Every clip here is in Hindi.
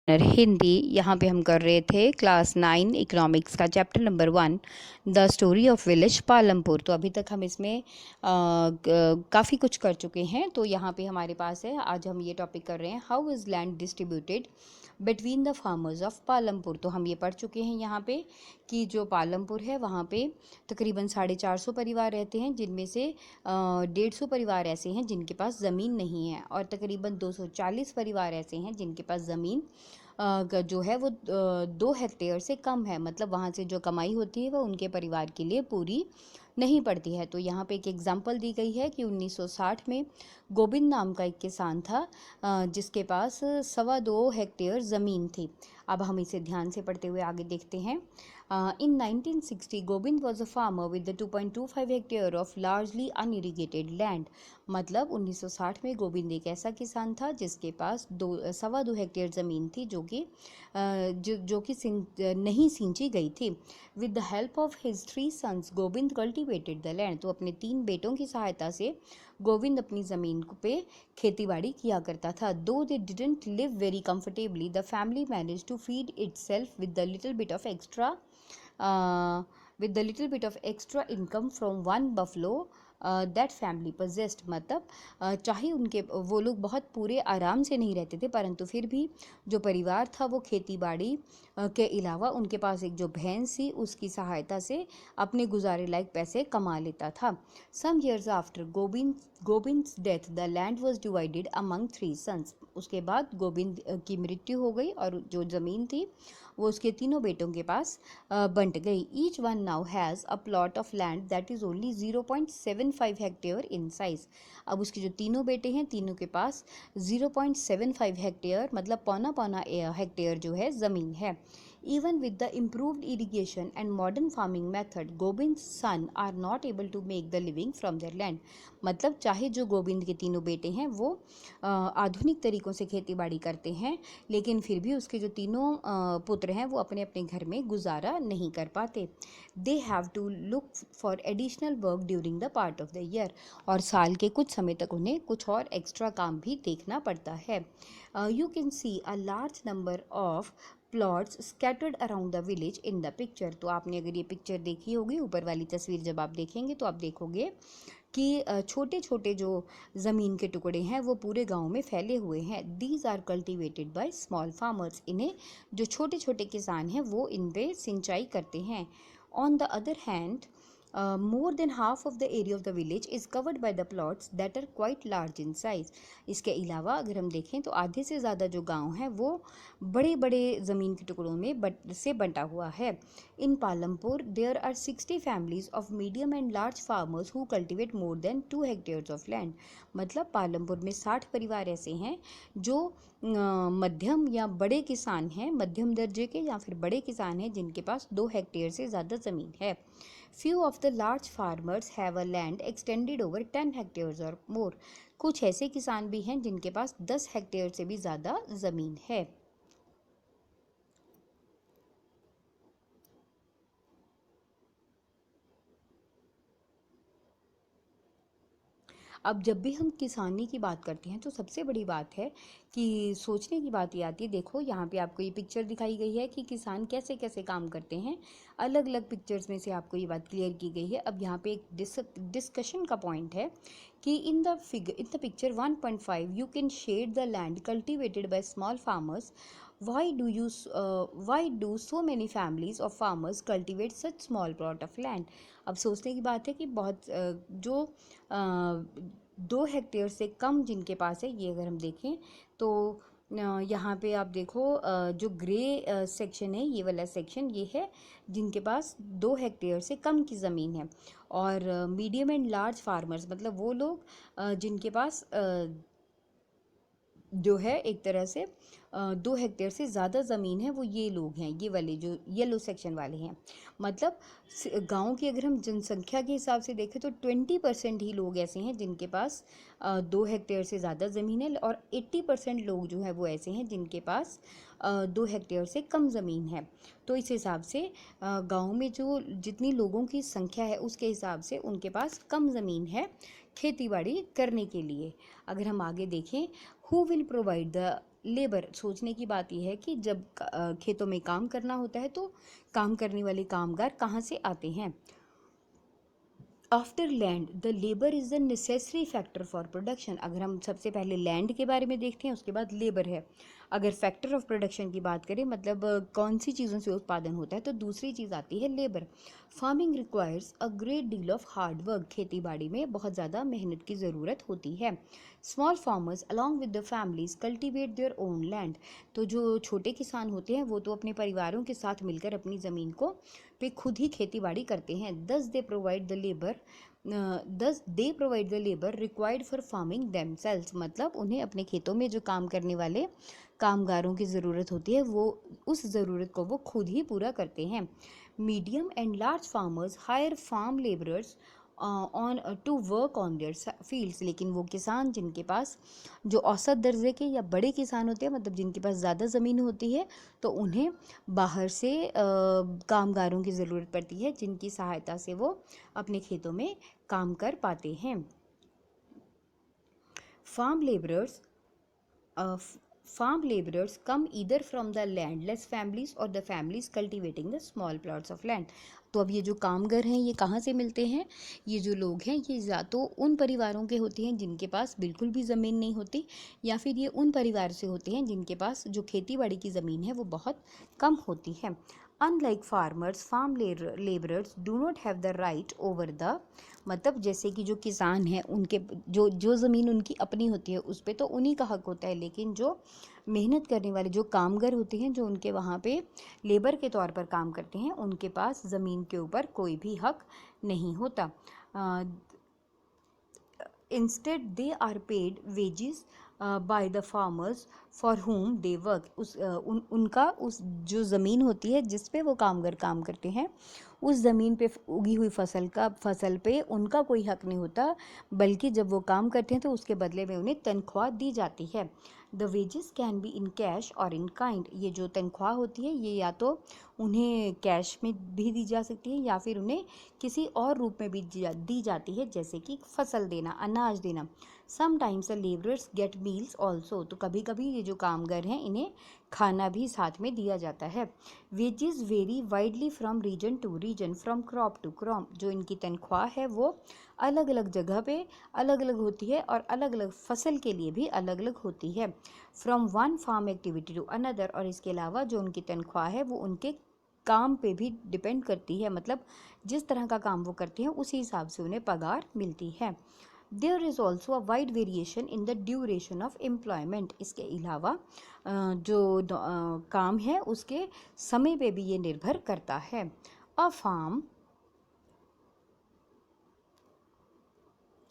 हिंदी। यहाँ पे हम कर रहे थे क्लास 9 इकोनॉमिक्स का chapter number 1 the story of village Palampur. तो अभी तक हम इसमें काफ़ी कुछ कर चुके हैं। तो यहाँ पे हमारे पास है, आज हम ये टॉपिक कर रहे हैं, how is land distributed between the farmers of Palampur. तो हम ये पढ़ चुके हैं यहाँ पे कि जो पालमपुर है वहाँ पे तकरीबन 450 परिवार रहते हैं, जिनमें से 150 परिवार ऐसे हैं जिनके पास ज़मीन नहीं है और तकरीबन 240 परिवार ऐसे हैं जिनके पास ज़मीन जो है वो 2 हेक्टेयर से कम है। मतलब वहाँ से जो कमाई होती है वो उनके परिवार के लिए पूरी नहीं पड़ती है। तो यहाँ पे एक एग्जांपल दी गई है कि 1960 में गोविंद नाम का एक किसान था जिसके पास 2.25 हेक्टेयर ज़मीन थी। अब हम इसे ध्यान से पढ़ते हुए आगे देखते हैं। In 1960, Gobind was a farmer with the 2.25 hectare of largely unirrigated land. मतलब 1960 में गोविंद एक ऐसा किसान था जिसके पास 2.25 हेक्टेयर ज़मीन थी जो कि नहीं सींची गई थी। With the help of his 3 sons, Govind cultivated the land. तो अपने 3 बेटों की सहायता से गोविंद अपनी ज़मीन पे खेतीबाड़ी किया करता था। Though they didn't live very comfortably, the family manage to feed itself with the little bit of extra income from one buffalo that family possessed। मतलब चाहे उनके वो लोग बहुत पूरे आराम से नहीं रहते थे, परंतु फिर भी जो परिवार था वो खेती बाड़ी के अलावा उनके पास एक जो भैंस थी उसकी सहायता से अपने गुजारे लायक पैसे कमा लेता था। Some years after Govind's death the land was divided among 3 sons। उसके बाद गोविंद की मृत्यु हो गई और जो ज़मीन थी वो उसके तीनों बेटों के पास बंट गई। Each one now has a plot of land that is only 0.75 hectare in size. अब उसके जो तीनों बेटे हैं तीनों के पास 0.75 हेक्टेयर मतलब पौना पौना हेक्टेयर जो है ज़मीन है। Even with the improved irrigation and modern farming method, Gobind's son are not able to make the living from their land। मतलब चाहे जो गोविंद के तीनों बेटे हैं वो आधुनिक तरीकों से खेती बाड़ी करते हैं, लेकिन फिर भी उसके जो तीनों पुत्र हैं वो अपने अपने घर में गुजारा नहीं कर पाते। They have to look for additional work during the part of the year. और साल के कुछ समय तक उन्हें कुछ और एक्स्ट्रा काम भी देखना पड़ता है। You can see a large number of plots scattered around the village in the picture. तो आपने अगर ये पिक्चर देखी होगी, ऊपर वाली तस्वीर जब आप देखेंगे तो आप देखोगे कि छोटे छोटे जो ज़मीन के टुकड़े हैं वो पूरे गांव में फैले हुए हैं। These are cultivated by small farmers. इन्हें जो छोटे छोटे किसान हैं वो इन पे सिंचाई करते हैं। On the other hand, more than half of the area of the village is covered by the plots that are quite large in size। इसके अलावा अगर हम देखें तो आधे से ज़्यादा जो गांव है वो बड़े बड़े ज़मीन के टुकड़ों में से बंटा हुआ है। In Palampur there are 60 families of medium and large farmers who cultivate more than 2 hectares of land। मतलब पालमपुर में 60 परिवार ऐसे हैं जो मध्यम या बड़े किसान हैं, मध्यम दर्जे के या फिर बड़े किसान हैं जिनके पास 2 हेक्टेयर से ज़्यादा ज़मीन है। Few of the large farmers have a land extended over 10 hectares or more। कुछ ऐसे किसान भी हैं जिनके पास 10 हेक्टेयर से भी ज़्यादा ज़मीन है। अब जब भी हम किसानी की बात करते हैं तो सबसे बड़ी बात है कि सोचने की बात ये आती है। देखो यहाँ पे आपको ये पिक्चर दिखाई गई है कि किसान कैसे कैसे काम करते हैं। अलग अलग पिक्चर्स में से आपको ये बात क्लियर की गई है। अब यहाँ पे एक डिस्कशन का पॉइंट है कि in the picture 1.5 you can shade the land cultivated by small farmers. why do so many families of farmers cultivate such small plot of land। अब सोचने की बात है कि बहुत जो 2 हेक्टेयर से कम जिनके पास है, ये अगर हम देखें तो यहाँ पे आप देखो जो ग्रे सेक्शन है, ये वाला सेक्शन ये है जिनके पास 2 हेक्टेयर से कम की ज़मीन है। और मीडियम एंड लार्ज फार्मर्स मतलब वो लोग जिनके पास जो है एक तरह से 2 हेक्टेयर से ज़्यादा ज़मीन है, वो ये लोग हैं, ये वाले जो येलो सेक्शन वाले हैं। मतलब गांव की अगर हम जनसंख्या के हिसाब से देखें तो 20% ही लोग ऐसे हैं जिनके पास 2 हेक्टेयर से ज़्यादा ज़मीन है और 80% लोग जो है वो ऐसे हैं जिनके पास 2 हेक्टेयर से कम ज़मीन है। तो इस हिसाब से गांव में जो जितनी लोगों की संख्या है उसके हिसाब से उनके पास कम ज़मीन है खेती बाड़ी करने के लिए। अगर हम आगे देखें, who will provide the labour, सोचने की बात यह है कि जब खेतों में काम करना होता है तो काम करने वाले कामगार कहाँ से आते हैं। After land the labour is the necessary factor for production. अगर हम सबसे पहले लैंड के बारे में देखते हैं, उसके बाद लेबर है। अगर फैक्टर ऑफ प्रोडक्शन की बात करें, मतलब कौन सी चीज़ों से उत्पादन होता है, तो दूसरी चीज़ आती है labour. Farming requires a great deal of hard work. खेती बाड़ी में बहुत ज़्यादा मेहनत की ज़रूरत होती है। Small farmers along with the families cultivate their own land. तो जो छोटे किसान होते हैं वो तो अपने परिवारों के साथ मिलकर अपनी ज़मीन को पे खुद ही खेती बाड़ी करते हैं। दस they provide the labour required for farming themselves. मतलब उन्हें अपने खेतों में जो काम करने वाले कामगारों की ज़रूरत होती है वो उस ज़रूरत को वो खुद ही पूरा करते हैं। Medium and large farmers hire farm labourers on to work on their fields. लेकिन वो किसान जिनके पास जो औसत दर्जे के या बड़े किसान होते हैं, मतलब जिनके पास ज़्यादा ज़मीन होती है, तो उन्हें बाहर से कामगारों की ज़रूरत पड़ती है जिनकी सहायता से वो अपने खेतों में काम कर पाते हैं। Farm labourers farm laborers come either from the landless families or the families cultivating the small plots of land। तो अब ये जो कामगर हैं ये कहाँ से मिलते हैं? ये जो लोग हैं ये या तो उन परिवारों के होते हैं जिनके पास बिल्कुल भी ज़मीन नहीं होती, या फिर ये उन परिवार से होते हैं जिनके पास जो खेती बाड़ी की ज़मीन है वो बहुत कम होती है। Unlike farmers farm labourers do not have the right over the, मतलब जैसे कि जो किसान हैं उनके जो जो ज़मीन उनकी अपनी होती है उस पर तो उन्हीं का हक होता है, लेकिन जो मेहनत करने वाले जो कामगर होते हैं जो उनके वहाँ पे लेबर के तौर पर काम करते हैं उनके पास ज़मीन के ऊपर कोई भी हक नहीं होता। Instead they are paid wages by the farmers for whom they work. उनका उस जो ज़मीन होती है जिस पे वो कामगर काम करते हैं उस ज़मीन पे उगी हुई फसल पे उनका कोई हक नहीं होता, बल्कि जब वो काम करते हैं तो उसके बदले में उन्हें तनख्वाह दी जाती है। The wages can be in cash और इन काइंड। ये जो तनख्वाह होती है ये या तो उन्हें कैश में भी दी जा सकती है या फिर उन्हें किसी और रूप में भी दी जाती है, जैसे कि फसल देना, अनाज देना। Sometimes the labourers get meals also. तो कभी कभी ये जो कामगर हैं इन्हें खाना भी साथ में दिया जाता है। Wages vary widely from region to region, from crop to crop. जो इनकी तनख्वाह है वो अलग अलग जगह पे अलग अलग होती है और अलग अलग फसल के लिए भी अलग अलग होती है। From one farm activity to another. और इसके अलावा जो उनकी तनख्वाह है वो उनके काम पे भी डिपेंड करती है, मतलब जिस तरह का काम वो करते हैं उसी हिसाब से उन्हें पगार मिलती है। There is also a wide variation in the duration of employment. इसके अलावा काम है उसके समय पे भी ये निर्भर करता है। अ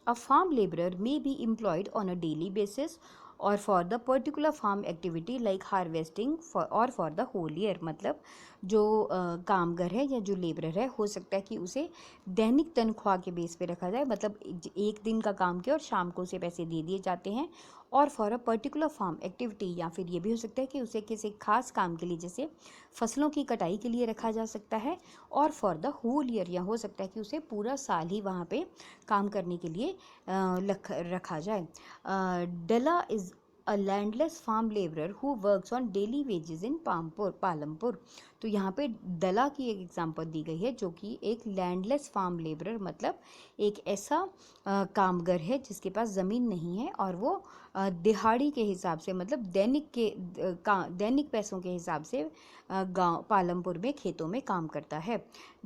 farm laborer may be employed on a daily basis or for the particular farm activity like harvesting or for the whole year। मतलब जो कामगर है या जो लेबरर है हो सकता है कि उसे दैनिक तनख्वाह के बेस पे रखा जाए, मतलब एक दिन का काम किया और शाम को उसे पैसे दे दिए जाते हैं। और for a particular farm activity, या फिर ये भी हो सकता है कि उसे किसी खास काम के लिए जैसे फसलों की कटाई के लिए रखा जा सकता है। और फॉर द होल ईयर, या हो सकता है कि उसे पूरा साल ही वहाँ पे काम करने के लिए रखा जाए। Dala is a landless farm labourer who works on daily wages in Palampur. तो यहाँ पे दला की एक एग्जांपल दी गई है जो कि एक लैंडलेस फार्म लेबरर, मतलब एक ऐसा कामगर है जिसके पास ज़मीन नहीं है और वो दिहाड़ी के हिसाब से, मतलब दैनिक पैसों के हिसाब से गांव पालमपुर में खेतों में काम करता है।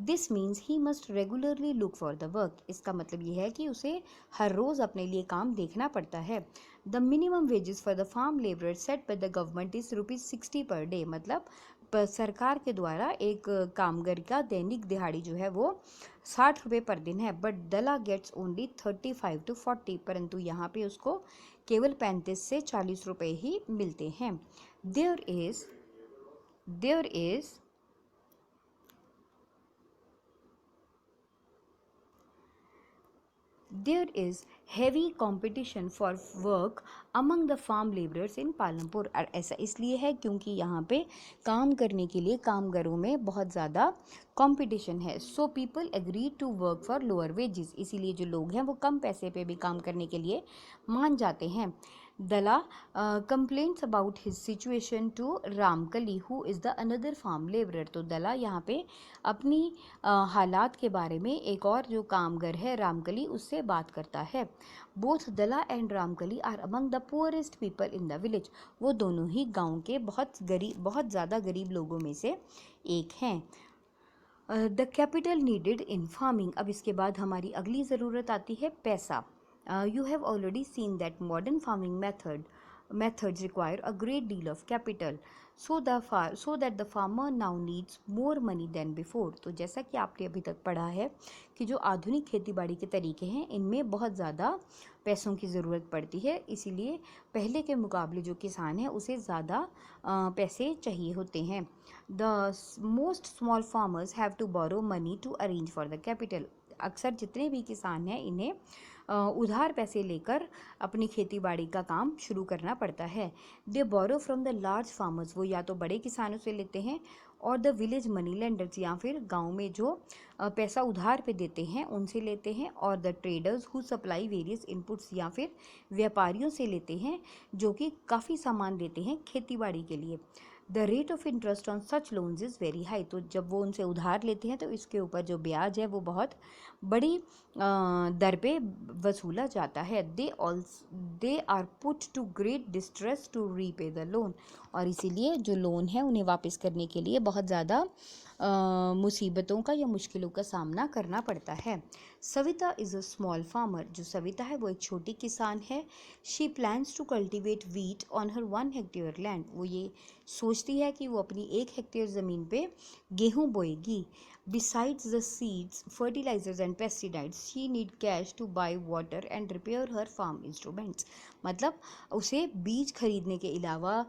This means he must regularly look for the work. इसका मतलब ये है कि उसे हर रोज़ अपने लिए काम देखना पड़ता है। The minimum wages for the farm labour set by the government is ₹60 per day. मतलब सरकार के द्वारा एक कामगर का दैनिक दिहाड़ी जो है वो 60 रुपये पर दिन है। बट दला गेट्स ओनली 35 to 40, परंतु यहाँ पे उसको केवल 35 से 40 रुपये ही मिलते हैं। There is heavy competition for work among the farm laborers in Palampur. और ऐसा इसलिए है क्योंकि यहाँ पे काम करने के लिए कामगारों में बहुत ज़्यादा कंपटीशन है। So people agree to work for lower wages. इसीलिए जो लोग हैं वो कम पैसे पे भी काम करने के लिए मान जाते हैं। Dala complains about his situation to Ramkali, who is the another farm laborer. तो दला यहाँ पे अपनी हालात के बारे में एक और जो कामगर है रामकली उससे बात करता है. Both Dala and Ramkali are among the poorest people in the village. वो दोनों ही गांव के बहुत ज़्यादा गरीब लोगों में से एक हैं. The capital needed in farming. अब इसके बाद हमारी अगली ज़रूरत आती है पैसा. You have already seen that modern farming methods require a great deal of capital, so that the farmer now needs more money than before. तो जैसा कि आपने अभी तक पढ़ा है कि जो आधुनिक खेतीबाड़ी के तरीके हैं इनमें बहुत ज़्यादा पैसों की ज़रूरत पड़ती है, इसीलिए पहले के मुकाबले जो किसान है उसे ज़्यादा पैसे चाहिए होते हैं. The most small farmers have to borrow money to arrange for the capital. अक्सर जितने भी किसान हैं इन्हें उधार पैसे लेकर अपनी खेती बाड़ी का काम शुरू करना पड़ता है. They borrow from the large farmers. वो या तो बड़े किसानों से लेते हैं और द विलेज मनी लेंडर्स या फिर गांव में जो पैसा उधार पे देते हैं उनसे लेते हैं, और the traders who supply various inputs या फिर व्यापारियों से लेते हैं जो कि काफ़ी सामान देते हैं खेती बाड़ी के लिए. The rate of interest on such loans is very high. तो जब वो उनसे उधार लेते हैं तो इसके ऊपर जो ब्याज है वो बहुत बड़ी दर पे वसूला जाता है. They are put to great distress to repay the loan. और इसीलिए जो लोन है उन्हें वापस करने के लिए बहुत ज़्यादा मुसीबतों का या मुश्किलों का सामना करना पड़ता है. Savita is a small farmer. जो सविता है वो एक छोटी किसान है. She plans to cultivate wheat on her 1 hectare land. वो ये सोचती है कि वो अपनी 1 हेक्टेयर ज़मीन पे गेहूँ बोएगी. Besides the seeds, fertilizers and pesticides, she need cash to buy water and repair her farm instruments. मतलब उसे बीज खरीदने के अलावा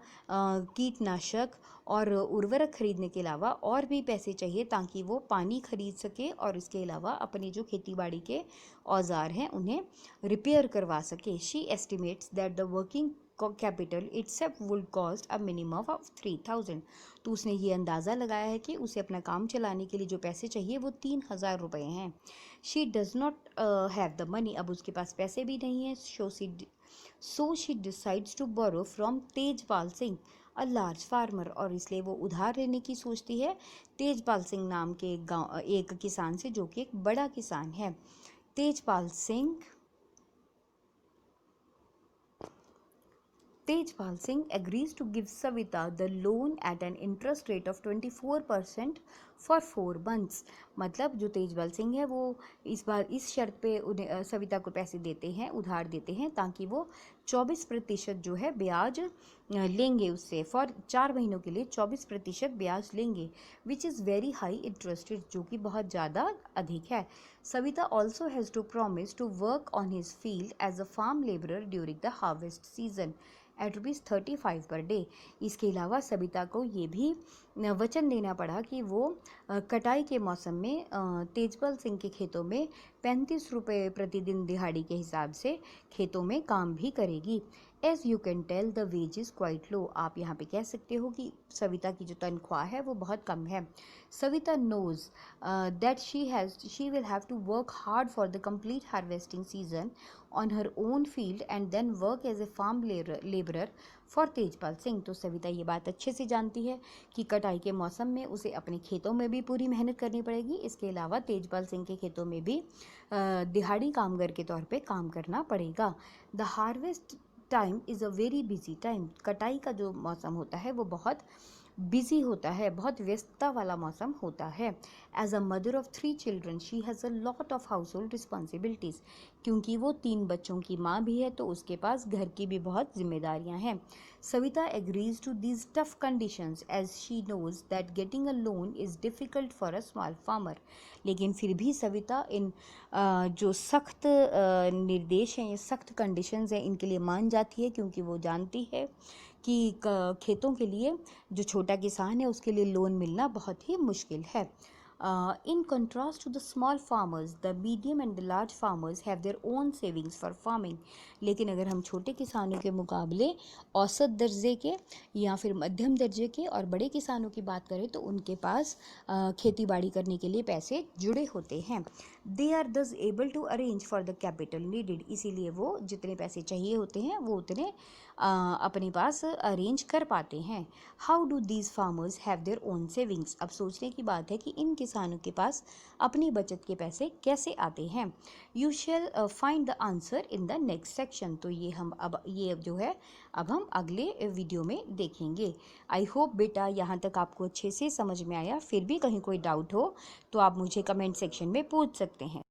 कीटनाशक और उर्वरक खरीदने के अलावा और भी पैसे चाहिए ताकि वो पानी खरीद सके और इसके अलावा अपने जो खेतीबाड़ी के औजार हैं उन्हें रिपेयर करवा सके. She estimates that the working capital itself would cost a minimum of 3,000. तो उसने ये अंदाज़ा लगाया है कि उसे अपना काम चलाने के लिए जो पैसे चाहिए वो 3,000 रुपये हैं. She does not have the money. अब उसके पास पैसे भी नहीं है. So she decides to borrow from Tejpal Singh, a large farmer. और इसलिए वो उधार लेने की सोचती है तेजपाल सिंह नाम के एक किसान से जो कि एक बड़ा किसान है. Tejpal Singh agrees to give Savita the loan at an interest rate of 24% for 4 months. मतलब जो तेजपाल सिंह है वो इस बार इस शर्त पे उन्हें सविता को पैसे देते हैं, उधार देते हैं ताकि वो 24% जो है ब्याज लेंगे उससे. फॉर 4 महीनों के लिए 24% ब्याज लेंगे, which is very high interest rate, जो कि बहुत ज़्यादा अधिक है. Savita also has to promise to work on his field as a farm labourer during the harvest season at ₹35 per day. इसके अलावा सविता को ये भी वचन देना पड़ा कि वो कटाई के मौसम में तेजपाल सिंह के खेतों में 35 रुपये प्रतिदिन दिहाड़ी के हिसाब से खेतों में काम भी करेगी. As you can tell the wage is quite low. आप यहाँ पे कह सकते हो कि सविता की जो तनख्वाह है वो बहुत कम है. Savita knows that she will have to work hard for the complete harvesting season on her own field and then work as a farm laborer for Tejpal Singh. तो सविता ये बात अच्छे से जानती है कि कटाई के मौसम में उसे अपने खेतों में भी पूरी मेहनत करनी पड़ेगी. इसके अलावा तेजपाल सिंह के खेतों में भी दिहाड़ी कामगर के तौर पे काम करना पड़ेगा. The harvest time is a very busy time. कटाई का जो मौसम होता है वो बहुत बिजी होता है, बहुत व्यस्तता वाला मौसम होता है. As a mother of 3 children she has a lot of household responsibilities. क्योंकि वो 3 बच्चों की माँ भी है तो उसके पास घर की भी बहुत जिम्मेदारियाँ हैं. Savita agrees to these tough conditions as she knows that getting a loan is difficult for a small farmer. लेकिन फिर भी सविता इन जो सख्त निर्देश हैं, ये सख्त कंडीशंस हैं, इनके लिए मान जाती है क्योंकि वो जानती है कि खेतों के लिए जो छोटा किसान है उसके लिए लोन मिलना बहुत ही मुश्किल है. In contrast to the small farmers, the medium and the large farmers have their own savings for farming. लेकिन अगर हम छोटे किसानों के मुकाबले औसत दर्जे के या फिर मध्यम दर्जे के और बड़े किसानों की बात करें तो उनके पास खेती बाड़ी करने के लिए पैसे जुड़े होते हैं. They are thus able to arrange for the capital needed. इसीलिए वो जितने पैसे चाहिए होते हैं वो उतने अपने पास अरेंज कर पाते हैं. How do these farmers have their own savings. अब सोचने की बात है कि इन किसानों के पास अपनी बचत के पैसे कैसे आते हैं. You shall find the answer in the next section. तो ये जो है अब हम अगले वीडियो में देखेंगे. आई होप बेटा यहाँ तक आपको अच्छे से समझ में आया. फिर भी कहीं कोई डाउट हो तो आप मुझे कमेंट सेक्शन में पूछ सकते हैं.